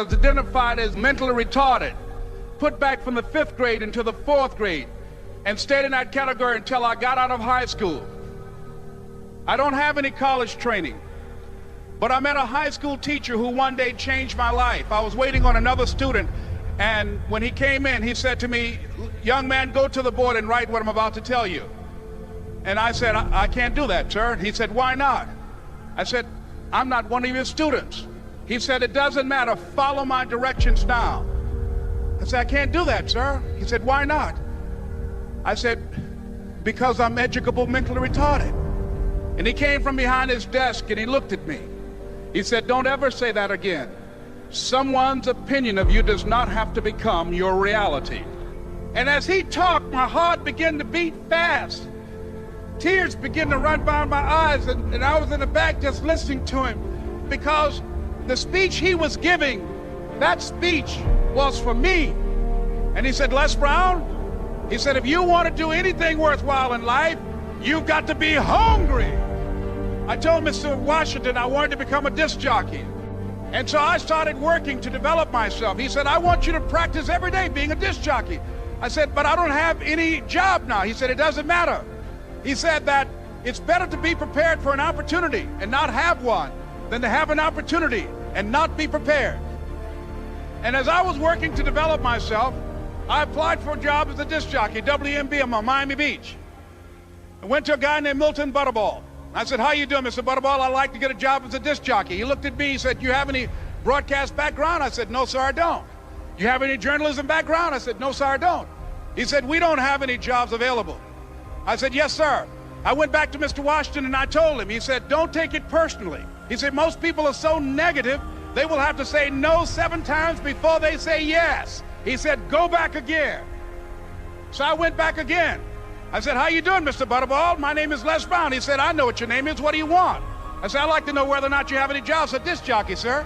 was identified as mentally retarded, put back from the 5th grade into the 4th grade, and stayed in that category until I got out of high school. I don't have any college training, but I met a high school teacher who one day changed my life. I was waiting on another student, and when he came in, he said to me, "Young man, go to the board and write what I'm about to tell you." And I said, I can't do that, sir. He said, "Why not?" I said, "I'm not one of your students." He said, "It doesn't matter. Follow my directions now." I said, "I can't do that, sir." He said, "Why not?" I said, "Because I'm educable mentally retarded." And he came from behind his desk and he looked at me. He said, "Don't ever say that again. Someone's opinion of you does not have to become your reality." And as he talked, my heart began to beat fast. Tears began to run down my eyes, and I was in the back just listening to him, because the speech he was giving, that speech was for me. And he said, "Les Brown," he said, "if you want to do anything worthwhile in life, you've got to be hungry." I told Mr. Washington I wanted to become a disc jockey. And so I started working to develop myself. He said, "I want you to practice every day being a disc jockey." I said, "But I don't have any job now." He said, "It doesn't matter." He said that it's better to be prepared for an opportunity and not have one than to have an opportunity and not be prepared. And as I was working to develop myself, I applied for a job as a disc jockey, WMBM on Miami Beach. I went to a guy named Milton Butterball. I said, "How you doing, Mr. Butterball? I'd like to get a job as a disc jockey." He looked at me, he said, "You have any broadcast background?" I said, "No, sir, I don't." "You have any journalism background?" I said, "No, sir, I don't." He said, "We don't have any jobs available." I said, "Yes, sir." I went back to Mr. Washington and I told him. He said, "Don't take it personally." He said, "Most people are so negative, they will have to say no 7 times before they say yes." He said, "Go back again." So I went back again. I said, "How you doing, Mr. Butterball? My name is Les Brown." He said, "I know what your name is. What do you want?" I said, "I'd like to know whether or not you have any jobs for disc jockey, sir."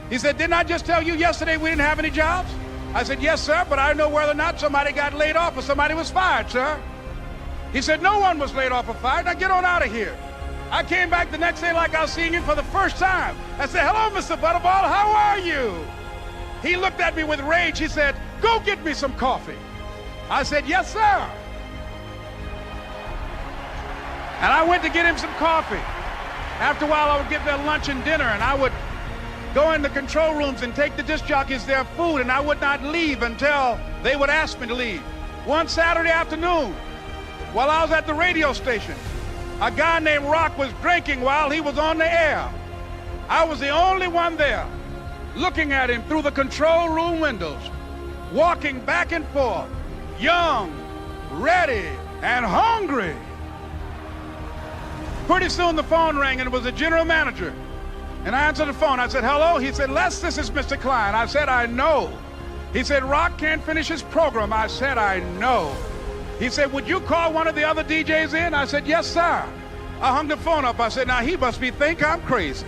He said, "Didn't I just tell you yesterday we didn't have any jobs?" I said, "Yes, sir, but I know whether or not somebody got laid off or somebody was fired, sir." He said, "No one was laid off or fired. Now get on out of here." I came back the next day like I was seeing him for the first time. I said, "Hello, Mr. Butterball, how are you?" He looked at me with rage. He said, "Go get me some coffee." I said, "Yes, sir." And I went to get him some coffee. After a while, I would get their lunch and dinner, and I would go in the control rooms and take the disc jockeys their food, and I would not leave until they would ask me to leave. One Saturday afternoon, while I was at the radio station, a guy named Rock was drinking while he was on the air. I was the only one there, looking at him through the control room windows, walking back and forth, young, ready, and hungry. Pretty soon the phone rang, and it was the general manager. And I answered the phone. I said, "Hello?" He said, "Les, this is Mr. Klein." I said, "I know." He said, "Rock can't finish his program." I said, "I know." He said, "Would you call one of the other DJs in?" I said, "Yes, sir." I hung the phone up. I said, "Now he must think I'm crazy."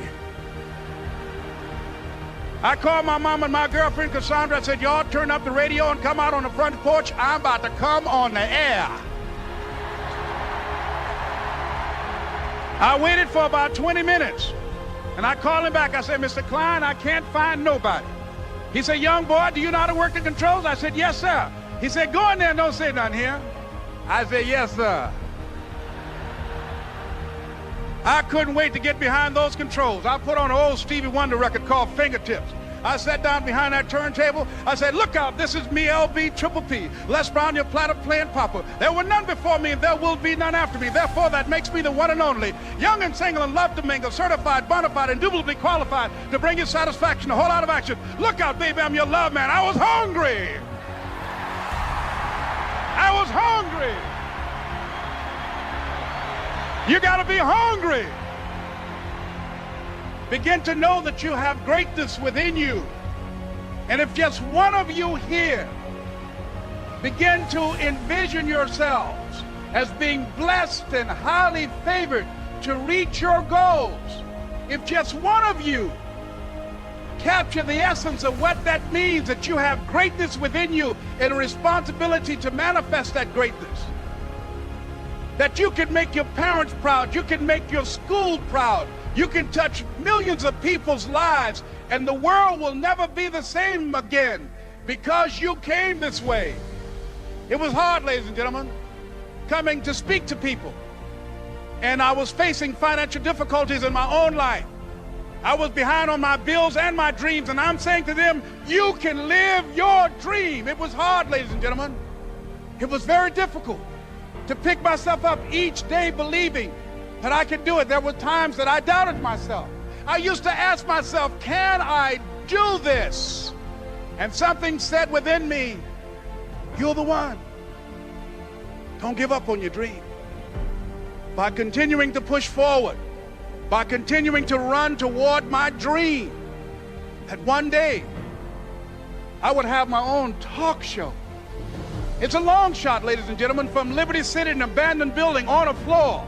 I called my mom and my girlfriend, Cassandra. I said, "Y'all turn up the radio and come out on the front porch. I'm about to come on the air." I waited for about 20 minutes, and I called him back. I said, "Mr. Klein, I can't find nobody." He said, "Young boy, do you know how to work the controls?" I said, "Yes, sir." He said, "Go in there and don't say nothing here." I said, "Yes, sir." I couldn't wait to get behind those controls. I put on an old Stevie Wonder record called Fingertips. I sat down behind that turntable. I said, "Look out, this is me, LB Triple P, Les Brown, your platter playing papa. There were none before me and there will be none after me. Therefore, that makes me the one and only. Young and single and love to mingle, certified, bona fide, indubitably qualified to bring you satisfaction, a whole lot of action. Look out, baby, I'm your love man." I was hungry. I was hungry. You got to be hungry. Begin to know that you have greatness within you. And if just one of you here begin to envision yourselves as being blessed and highly favored to reach your goals, if just one of you capture the essence of what that means, that you have greatness within you and a responsibility to manifest that greatness, that you can make your parents proud, you can make your school proud, you can touch millions of people's lives And the world will never be the same again because you came this way. It was hard, ladies and gentlemen, coming to speak to people. And I was facing financial difficulties in my own life. I was behind on my bills and my dreams, and I'm saying to them, you can live your dream. It was hard, ladies and gentlemen. It was very difficult to pick myself up each day believing that I could do it. There were times that I doubted myself. I used to ask myself, can I do this? And something said within me, you're the one. Don't give up on your dream. By continuing to push forward, by continuing to run toward my dream, that one day I would have my own talk show. It's a long shot, ladies and gentlemen, from Liberty City, an abandoned building on a floor,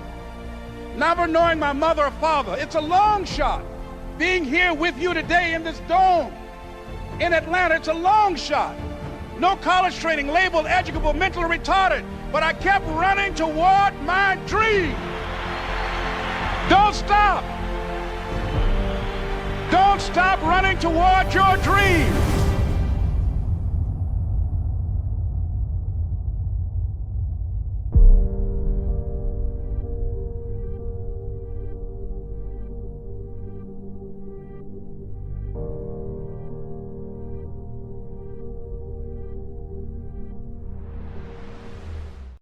never knowing my mother or father. It's a long shot. Being here with you today in this dome in Atlanta, it's a long shot. No college training, labeled educable, mentally retarded, but I kept running toward my dream. Don't stop. Don't stop running toward your dream.